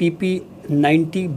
PP 90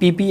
PP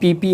PP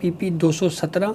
PP 217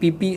PP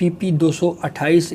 PP 228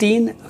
3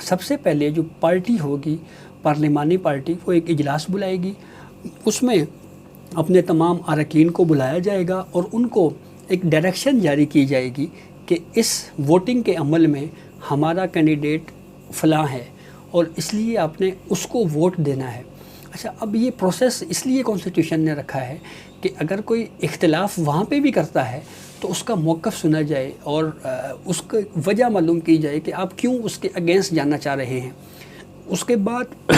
سب سے پہلے جو پارٹی ہوگی پارلیمانی پارٹی، وہ ایک اجلاس بلائے گی، اس میں اپنے تمام اراکین کو بلایا جائے گا اور ان کو ایک ڈائریکشن جاری کی جائے گی کہ اس ووٹنگ کے عمل میں ہمارا کینڈیڈیٹ فلاں ہے اور اس لیے آپ نے اس کو ووٹ دینا ہے۔ اچھا، اب یہ پروسیس اس لیے کانسٹیٹیوشن نے رکھا ہے کہ اگر کوئی اختلاف وہاں پہ بھی کرتا ہے تو اس کا موقف سنا جائے اور اس کی وجہ معلوم کی جائے کہ آپ کیوں اس کے اگینسٹ جانا چاہ رہے ہیں۔ اس کے بعد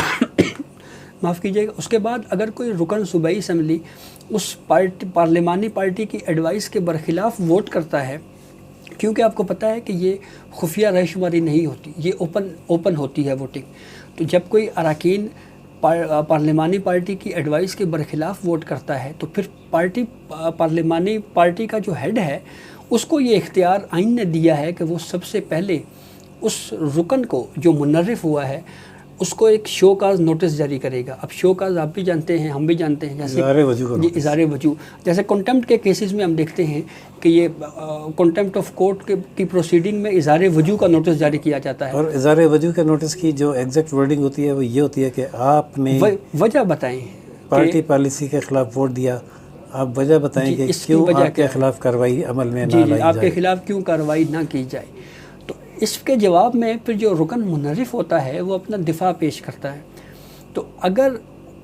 معاف کیجیے گا، اس کے بعد اگر کوئی رکن صوبائی اسمبلی اس پارلیمانی پارٹی کی ایڈوائس کے برخلاف ووٹ کرتا ہے، کیونکہ آپ کو پتہ ہے کہ یہ خفیہ رائے شماری نہیں ہوتی، یہ اوپن ہوتی ہے ووٹنگ، تو جب کوئی اراکین پارلیمانی پارٹی کی ایڈوائس کے برخلاف ووٹ کرتا ہے تو پھر پارلیمانی پارٹی کا جو ہیڈ ہے اس کو یہ اختیار آئین نے دیا ہے کہ وہ سب سے پہلے اس رکن کو جو منرف ہوا ہے اس کو ایک شو کاز نوٹس جاری کرے گا۔ اب شو کاز آپ بھی جانتے ہیں، ہم بھی جانتے ہیں، جیسے اظہار وجوہ، جیسے کنٹمپٹ کے کیسز میں ہم دیکھتے ہیں کہ یہ کنٹمپٹ آف کورٹ کی پروسیڈنگ میں اظہار وجوہ کا نوٹس جاری کیا جاتا ہے، اور اظہار وجوہ کے نوٹس کی جو ایگزیکٹ ورڈنگ ہوتی ہے وہ یہ ہوتی ہے کہ آپ نے وجہ بتائیں، پارٹی پالیسی کے خلاف ووٹ دیا، آپ وجہ بتائیں کہ کیوں آپ کے خلاف کارروائی عمل میں نہ لائی جائے، آپ کے خلاف کیوں کارروائی نہ کی جائے۔ تو اس کے جواب میں پھر جو رکن منرف ہوتا ہے وہ اپنا دفاع پیش کرتا ہے۔ تو اگر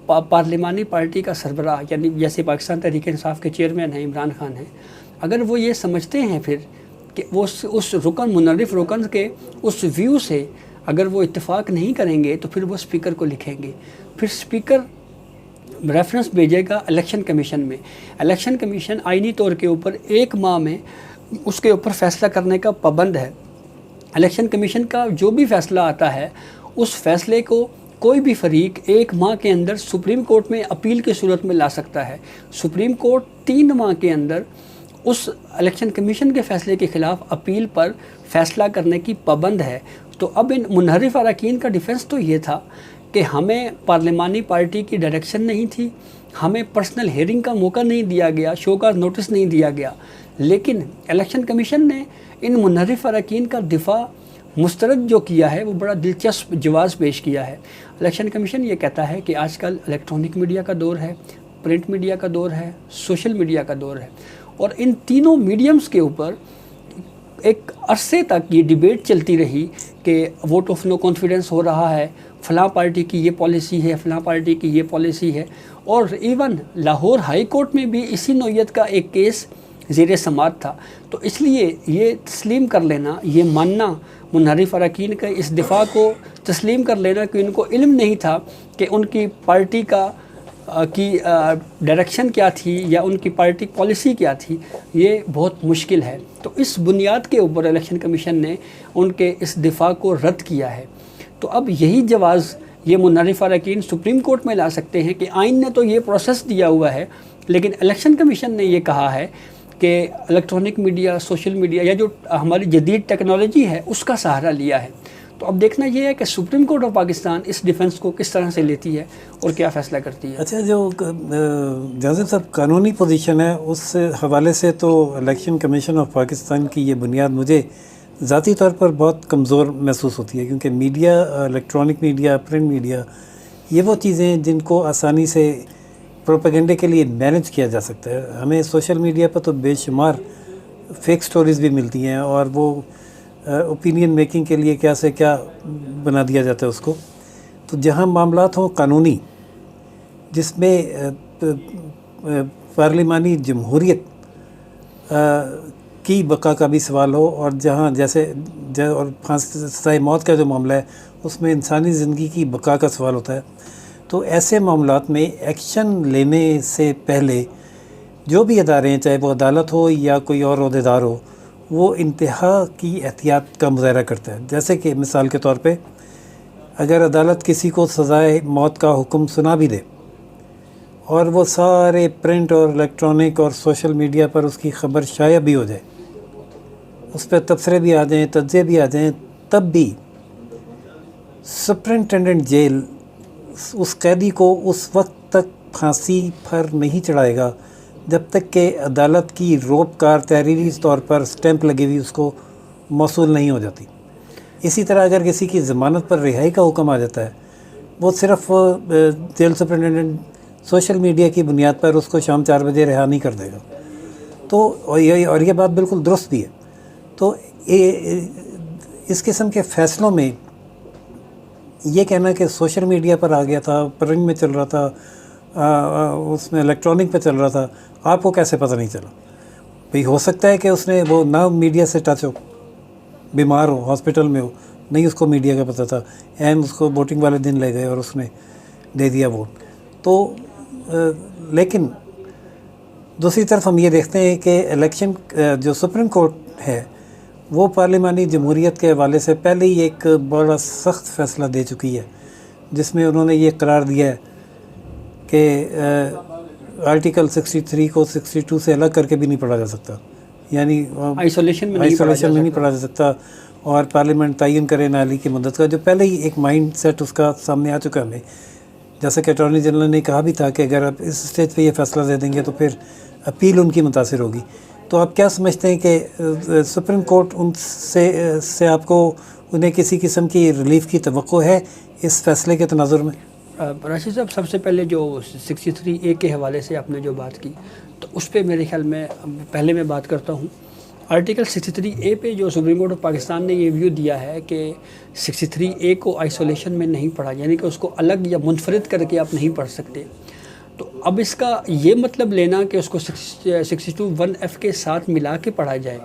پارلیمانی پارٹی کا سربراہ، یعنی جیسے پاکستان تحریک انصاف کے چیئرمین ہیں عمران خان ہیں، اگر وہ یہ سمجھتے ہیں پھر کہ وہ اس رکن منرف رکن کے اس ویو سے اگر وہ اتفاق نہیں کریں گے تو پھر وہ اسپیکر کو لکھیں گے، پھر اسپیکر ریفرنس بھیجے گا الیکشن کمیشن میں، الیکشن کمیشن آئینی طور کے اوپر 1 ماہ میں اس کے اوپر فیصلہ کرنے کا پابند ہے۔ الیکشن کمیشن کا جو بھی فیصلہ آتا ہے اس فیصلے کو کوئی بھی فریق 1 ماہ کے اندر سپریم کورٹ میں اپیل کی صورت میں لا سکتا ہے۔ سپریم کورٹ 3 ماہ کے اندر اس الیکشن کمیشن کے فیصلے کے خلاف اپیل پر فیصلہ کرنے کی پابند ہے۔ تو اب ان منحرف اراکین کا ڈیفنس تو یہ تھا کہ ہمیں پارلیمانی پارٹی کی ڈائریکشن نہیں تھی، ہمیں پرسنل ہیئرنگ کا موقع نہیں دیا گیا، شو کاز نوٹس نہیں دیا گیا، لیکن الیکشن کمیشن نے ان منحرف اراکین کا دفاع مسترد جو کیا ہے وہ بڑا دلچسپ جواز پیش کیا ہے۔ الیکشن کمیشن یہ کہتا ہے کہ آج کل الیکٹرانک میڈیا کا دور ہے، پرنٹ میڈیا کا دور ہے، سوشل میڈیا کا دور ہے، اور ان تینوں میڈیمز کے اوپر ایک عرصے تک یہ ڈیبیٹ چلتی رہی کہ ووٹ آف نو کانفیڈنس ہو رہا ہے، فلاں پارٹی کی یہ پالیسی ہے، فلاں پارٹی کی یہ پالیسی ہے، اور ایون لاہور ہائی کورٹ میں بھی اسی نوعیت کا ایک کیس زیر سماعت تھا۔ تو اس لیے یہ تسلیم کر لینا، یہ ماننا، منحرف اراکین کے اس دفاع کو تسلیم کر لینا کہ ان کو علم نہیں تھا کہ ان کی پارٹی کی ڈائریکشن کیا تھی یا ان کی پارٹی پالیسی کیا تھی، یہ بہت مشکل ہے۔ تو اس بنیاد کے اوپر الیکشن کمیشن نے ان کے اس دفاع کو رد کیا ہے۔ تو اب یہی جواز یہ منحرف اراکین سپریم کورٹ میں لا سکتے ہیں کہ آئین نے تو یہ پروسیس دیا ہوا ہے، لیکن الیکشن کمیشن نے یہ کہا ہے کہ الیکٹرانک میڈیا، سوشل میڈیا یا جو ہماری جدید ٹیکنالوجی ہے اس کا سہارا لیا ہے۔ تو اب دیکھنا یہ ہے کہ سپریم کورٹ آف پاکستان اس ڈیفنس کو کس طرح سے لیتی ہے اور کیا فیصلہ کرتی ہے۔ اچھا، جو جازم صاحب قانونی پوزیشن ہے اس حوالے سے تو الیکشن کمیشن آف پاکستان کی یہ بنیاد مجھے ذاتی طور پر بہت کمزور محسوس ہوتی ہے، کیونکہ media, electronic media, print media, یہ وہ چیزیں ہیں جن کو آسانی سے پروپیگنڈے کے لیے مینیج کیا جا سکتا ہے۔ ہمیں سوشل میڈیا پر تو بے شمار فیک سٹوریز بھی ملتی ہیں اور وہ اوپینین میکنگ کے لیے کیا سے کیا بنا دیا جاتا ہے اس کو۔ تو جہاں معاملات ہوں قانونی، جس میں پارلیمانی جمہوریت کی بقا کا بھی سوال ہو، اور جہاں جیسے اور سزائے موت کا جو معاملہ ہے اس میں انسانی زندگی کی بقا کا سوال ہوتا ہے، تو ایسے معاملات میں ایکشن لینے سے پہلے جو بھی ادارے ہیں، چاہے وہ عدالت ہو یا کوئی اور عہدیدار ہو، وہ انتہا کی احتیاط کا مظاہرہ کرتا ہے۔ جیسے کہ مثال کے طور پہ اگر عدالت کسی کو سزائے موت کا حکم سنا بھی دے اور وہ سارے پرنٹ اور الیکٹرانک اور سوشل میڈیا پر اس کی خبر شائع بھی ہو جائے، اس پہ تبصرے بھی آ جائیں، تجزیے بھی آ جائیں، تب بھی سپرنٹینڈنٹ جیل اس قیدی کو اس وقت تک پھانسی پر نہیں چڑھائے گا جب تک کہ عدالت کی روپ کار تحریری طور پر سٹیمپ لگی ہوئی اس کو موصول نہیں ہو جاتی۔ اسی طرح اگر کسی کی ضمانت پر رہائی کا حکم آ جاتا ہے، وہ صرف جیل سپرنٹینڈنٹ سوشل میڈیا کی بنیاد پر اس کو شام 4 بجے رہا نہیں کر دے گا. تو اور یہ بات بالکل درست بھی ہے. تو اس قسم کے فیصلوں میں یہ کہنا کہ سوشل میڈیا پر آ گیا تھا، پرنٹ میں چل رہا تھا، اس میں الیکٹرانک پہ چل رہا تھا، آپ کو کیسے پتہ نہیں چلا؟ بھئی ہو سکتا ہے کہ اس نے وہ نہ میڈیا سے ٹچ ہو، بیمار ہو، ہاسپٹل میں ہو، نہیں اس کو میڈیا کا پتہ تھا، اس کو ووٹنگ والے دن لے گئے اور اس نے دے دیا ووٹ. تو لیکن دوسری طرف ہم یہ دیکھتے ہیں کہ الیکشن جو سپریم کورٹ ہے وہ پارلیمانی جمہوریت کے حوالے سے پہلے ہی ایک بڑا سخت فیصلہ دے چکی ہے، جس میں انہوں نے یہ قرار دیا ہے کہ آرٹیکل 63 کو 62 سے الگ کر کے بھی نہیں پڑھا جا سکتا، یعنی آئسولیشن میں نہیں پڑھا جا سکتا. اور پارلیمنٹ تعین کرے نااہلی کی مدت کا، جو پہلے ہی ایک مائنڈ سیٹ اس کا سامنے آ چکا ہے. جیسا کہ اٹارنی جنرل نے کہا بھی تھا کہ اگر آپ اس اسٹیج پہ یہ فیصلہ دے دیں گے تو پھر اپیل ان کی متاثر ہوگی. تو آپ کیا سمجھتے ہیں کہ سپریم کورٹ ان سے آپ کو انہیں کسی قسم کی ریلیف کی توقع ہے اس فیصلے کے تناظر میں؟ راشد صاحب، سب سے پہلے جو 63A کے حوالے سے آپ نے جو بات کی، تو اس پہ میرے خیال میں پہلے میں بات کرتا ہوں. آرٹیکل 63A پہ جو سپریم کورٹ آف پاکستان نے یہ ویو دیا ہے کہ 63A کو آئسولیشن میں نہیں پڑھا، یعنی کہ اس کو الگ یا منفرد کر کے آپ نہیں پڑھ سکتے. تو اب اس کا یہ مطلب لینا کہ اس کو 62(1)(f) کے ساتھ ملا کے پڑھا جائے،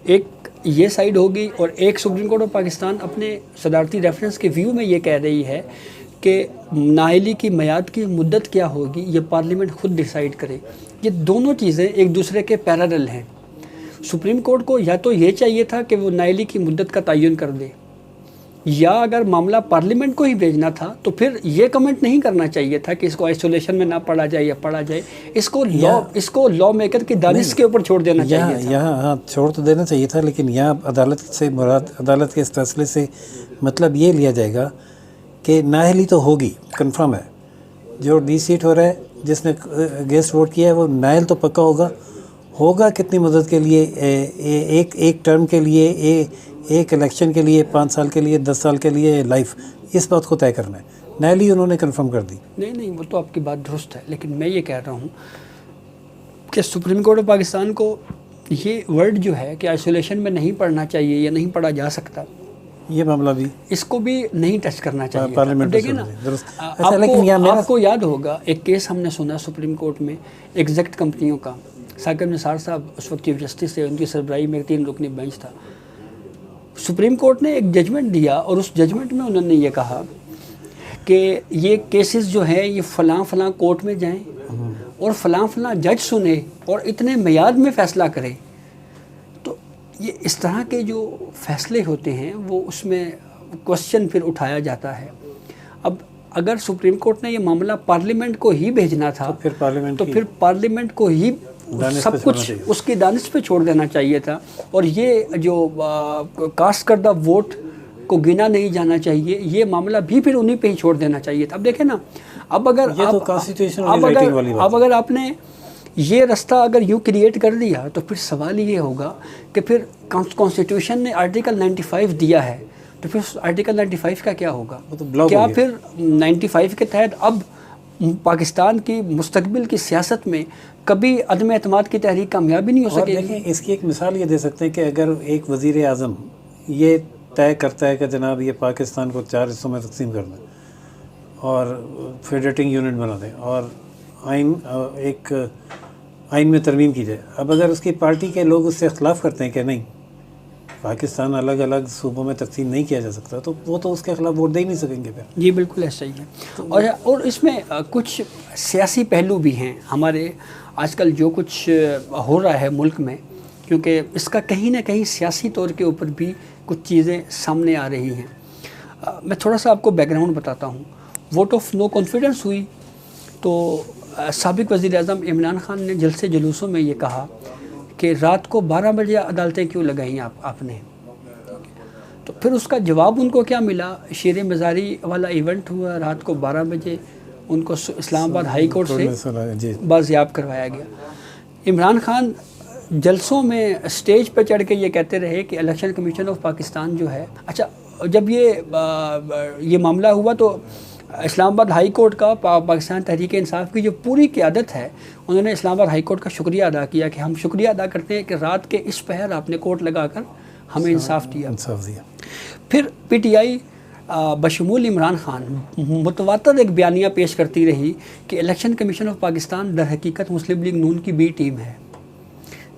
ایک یہ سائیڈ ہوگی. اور ایک سپریم کورٹ آف پاکستان اپنے صدارتی ریفرنس کے ویو میں یہ کہہ رہی ہے کہ نااہلی کی میعاد کی مدت کیا ہوگی یہ پارلیمنٹ خود ڈیسائیڈ کرے. یہ دونوں چیزیں ایک دوسرے کے پیرالل ہیں. سپریم کورٹ کو یا تو یہ چاہیے تھا کہ وہ نااہلی کی مدت کا تعین کر دے، یا اگر معاملہ پارلیمنٹ کو ہی بھیجنا تھا تو پھر یہ کمنٹ نہیں کرنا چاہیے تھا کہ اس کو آئسولیشن میں نہ پڑھا جائے یا پڑھا جائے. اس کو لا میکر کی دانش کے اوپر چھوڑ دینا چاہیے تھا. ہاں چھوڑ تو دینا چاہیے تھا، لیکن یہاں عدالت کے اس فیصلے سے مطلب یہ لیا جائے گا کہ نااہلی تو ہوگی، کنفرم ہے. جو ڈی سیٹ ہو رہا ہے، جس نے اگینسٹ ووٹ کیا ہے، وہ نائل تو پکا ہوگا کتنی مدت کے لیے؟ ایک ٹرم کے لیے، ایک الیکشن کے لیے، 5 سال کے لیے، 10 سال کے لیے، لائف. اس بات کو طے کرنا ہے. نائلی انہوں نے کنفرم کر دی. نہیں وہ تو آپ کی بات درست ہے، لیکن میں یہ کہہ رہا ہوں کہ سپریم کورٹ آف پاکستان کو یہ ورڈ جو ہے کہ آئسولیشن میں نہیں پڑھنا چاہیے یا نہیں پڑھا جا سکتا، یہ معاملہ بھی اس کو بھی نہیں ٹچ کرنا چاہیے. پارلیمنٹ دیکھیں نا، آپ کو یاد ہوگا ایک کیس ہم نے سنا سپریم کورٹ میں ایگزیکٹ کمپنیوں کا. ثاقب نثار صاحب اس وقت چیف جسٹس تھے، ان کی سربراہی میں 3 رکنی بینچ تھا. سپریم کورٹ نے ایک ججمنٹ دیا اور اس ججمنٹ میں انہوں نے یہ کہا کہ یہ کیسز جو ہیں یہ فلاں کورٹ میں جائیں اور فلاں جج سنے اور اتنے میعاد میں فیصلہ کرے. تو یہ اس طرح کے جو فیصلے ہوتے ہیں وہ اس میں کوشچن پھر اٹھایا جاتا ہے. اب اگر سپریم کورٹ نے یہ معاملہ پارلیمنٹ کو ہی بھیجنا تھا تو پھر پارلیمنٹ کو ہی سب کچھ اس کی دانش پہ چھوڑ دینا چاہیے تھا، اور یہ جو کاسٹ کردہ ووٹ کو گنا نہیں جانا چاہیے، یہ معاملہ بھی پھر انہی پہ ہی چھوڑ دینا چاہیے تھا. اب دیکھیں نا، اب اگر آپ نے یہ رستہ اگر یوں کریٹ کر دیا تو پھر سوال یہ ہوگا کہ پھر کانسٹیٹیوشن نے آرٹیکل 95 دیا ہے، تو پھر آرٹیکل 95 کا کیا ہوگا؟ کیا پھر 95 کے تحت اب پاکستان کی مستقبل کی سیاست میں کبھی عدم اعتماد کی تحریک کامیابی نہیں ہو سکے؟ دیکھیں، اس کی ایک مثال یہ دے سکتے ہیں کہ اگر ایک وزیر اعظم یہ طے کرتا ہے کہ جناب یہ پاکستان کو 4 حصوں میں تقسیم کرنا ہے اور فیڈریٹنگ یونٹ بنا دیں اور آئین میں ترمیم کی جائے. اب اگر اس کی پارٹی کے لوگ اس سے اختلاف کرتے ہیں کہ نہیں، پاکستان الگ الگ صوبوں میں تقسیم نہیں کیا جا سکتا، تو وہ تو اس کے خلاف ووٹ دے ہی نہیں سکیں گے پھر. جی بالکل ایسا ہی ہے. اور اس میں کچھ سیاسی پہلو بھی ہیں ہمارے. آج کل جو کچھ ہو رہا ہے ملک میں، کیونکہ اس کا کہیں نہ کہیں سیاسی طور کے اوپر بھی کچھ چیزیں سامنے آ رہی ہیں. میں تھوڑا سا آپ کو بیک گراؤنڈ بتاتا ہوں. ووٹ آف نو کانفیڈنس ہوئی تو سابق وزیر اعظم عمران خان نے جلسے جلوسوں میں یہ کہا کہ رات کو 12 بجے عدالتیں کیوں لگائیں آپ نے. تو پھر اس کا جواب ان کو کیا ملا؟ شیر مزاری والا ایونٹ ہوا، رات کو 12 بجے ان کو اسلام آباد ہائی کورٹ سے بازیاب کروایا گیا. عمران خان جلسوں میں اسٹیج پہ چڑھ کے یہ کہتے رہے کہ الیکشن کمیشن آف پاکستان جو ہے، اچھا جب یہ معاملہ ہوا تو اسلام آباد ہائی کورٹ کا پاکستان تحریک انصاف کی جو پوری قیادت ہے، انہوں نے اسلام آباد ہائی کورٹ کا شکریہ ادا کیا کہ ہم شکریہ ادا کرتے ہیں کہ رات کے اس پہر آپ نے کورٹ لگا کر ہمیں انصاف دیا۔ پھر پی ٹی آئی بشمول عمران خان متواتر ایک بیانیہ پیش کرتی رہی کہ الیکشن کمیشن آف پاکستان در حقیقت مسلم لیگ نون کی بی ٹیم ہے۔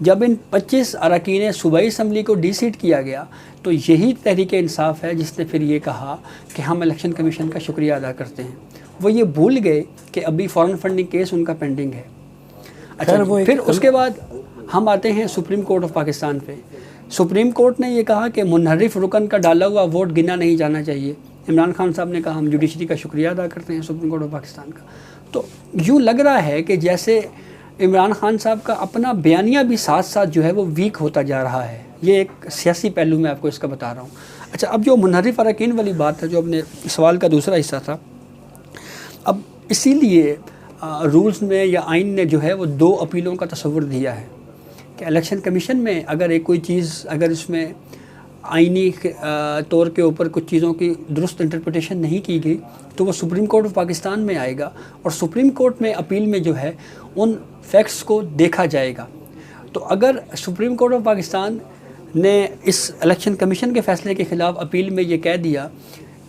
جب ان 25 اراکین صوبائی اسمبلی کو ڈی سیٹ کیا گیا تو یہی تحریک انصاف ہے جس نے پھر یہ کہا کہ ہم الیکشن کمیشن کا شکریہ ادا کرتے ہیں۔ وہ یہ بھول گئے کہ ابھی فارن فنڈنگ کیس ان کا پینڈنگ ہے۔ اچھا پھر اس کے بعد ہم آتے ہیں سپریم کورٹ آف پاکستان پہ۔ سپریم کورٹ نے یہ کہا کہ منحرف رکن کا ڈالا ہوا ووٹ گنا نہیں جانا چاہیے۔ عمران خان صاحب نے کہا ہم جوڈیشری کا شکریہ ادا کرتے ہیں سپریم کورٹ آف پاکستان کا۔ تو یوں لگ رہا ہے کہ جیسے عمران خان صاحب کا اپنا بیانیہ بھی ساتھ ساتھ جو ہے وہ ویک ہوتا جا رہا ہے۔ یہ ایک سیاسی پہلو میں آپ کو اس کا بتا رہا ہوں۔ اچھا اب جو منحرف اراکین والی بات ہے جو اپنے سوال کا دوسرا حصہ تھا، اب اسی لیے رولز میں یا آئین نے جو ہے وہ 2 اپیلوں کا تصور دیا ہے کہ الیکشن کمیشن میں اگر ایک کوئی چیز اگر اس میں آئینی طور کے اوپر کچھ چیزوں کی درست انٹرپریٹیشن نہیں کی گئی تو وہ سپریم کورٹ آف پاکستان میں آئے گا اور سپریم کورٹ میں اپیل میں جو ہے ان فیکٹس کو دیکھا جائے گا۔ تو اگر سپریم کورٹ آف پاکستان نے اس الیکشن کمیشن کے فیصلے کے خلاف اپیل میں یہ کہہ دیا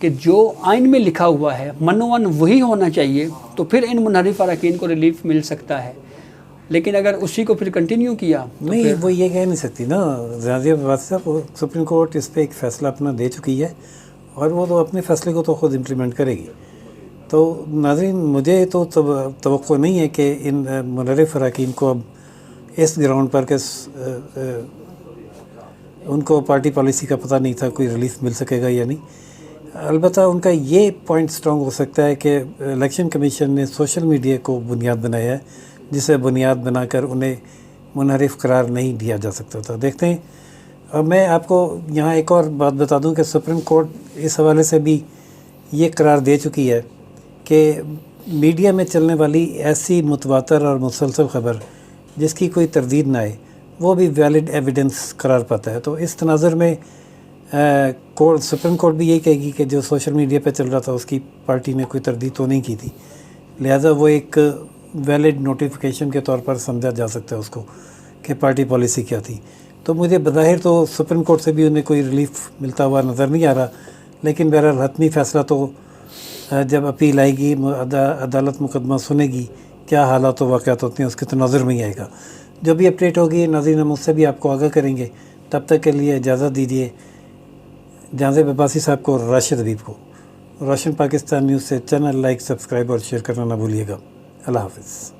کہ جو آئین میں لکھا ہوا ہے منوان وہی ہونا چاہیے تو پھر ان منحرف اراکین کو ریلیف مل سکتا ہے، لیکن اگر اسی کو پھر کنٹینیو کیا نہیں، وہ یہ کہہ نہیں سکتی نا زیادہ بات صاحب، سپریم کورٹ اس پہ ایک فیصلہ اپنا دے چکی ہے اور وہ تو اپنے فیصلے کو تو خود امپلیمنٹ کرے گی۔ تو ناظرین مجھے تو توقع نہیں ہے کہ ان منحرف اراکین کو اب اس گراؤنڈ پر کہ ان کو پارٹی پالیسی کا پتہ نہیں تھا کوئی ریلیف مل سکے گا یا نہیں۔ البتہ ان کا یہ پوائنٹ سٹرونگ ہو سکتا ہے کہ الیکشن کمیشن نے سوشل میڈیا کو بنیاد بنایا ہے جسے بنیاد بنا کر انہیں منحرف قرار نہیں دیا جا سکتا تھا۔ دیکھتے ہیں۔ اب میں آپ کو یہاں ایک اور بات بتا دوں کہ سپریم کورٹ اس حوالے سے بھی یہ قرار دے چکی ہے کہ میڈیا میں چلنے والی ایسی متواتر اور مسلسل خبر جس کی کوئی تردید نہ آئے وہ بھی ویلڈ ایویڈنس قرار پاتا ہے۔ تو اس تناظر میں سپریم کورٹ بھی یہی کہے گی کہ جو سوشل میڈیا پہ چل رہا تھا اس کی پارٹی نے کوئی تردید تو نہیں کی تھی، لہذا وہ ایک ویلڈ نوٹیفیکیشن کے طور پر سمجھا جا سکتا ہے اس کو کہ پارٹی پالیسی کیا تھی۔ تو مجھے بظاہر تو سپریم کورٹ سے بھی انہیں کوئی ریلیف ملتا ہوا نظر نہیں آ رہا، لیکن بہرحال حتمی فیصلہ تو جب اپیل آئے گی، عدالت مقدمہ سنے گی، کیا حالات و واقعات ہوتے ہیں اس کے تناظر میں ہی آئے گا۔ جو بھی اپڈیٹ ہوگی ناظرین ہم اس سے بھی آپ کو آگاہ کریں گے۔ تب تک کے لیے اجازت دیجیے جانزیب عباسی صاحب کو اور راشد حبیب کو۔ روشن پاکستان نیوز سے چینل لائک، سبسکرائب اور شیئر کرنا نہ بھولیے گا۔ اللہ حافظ۔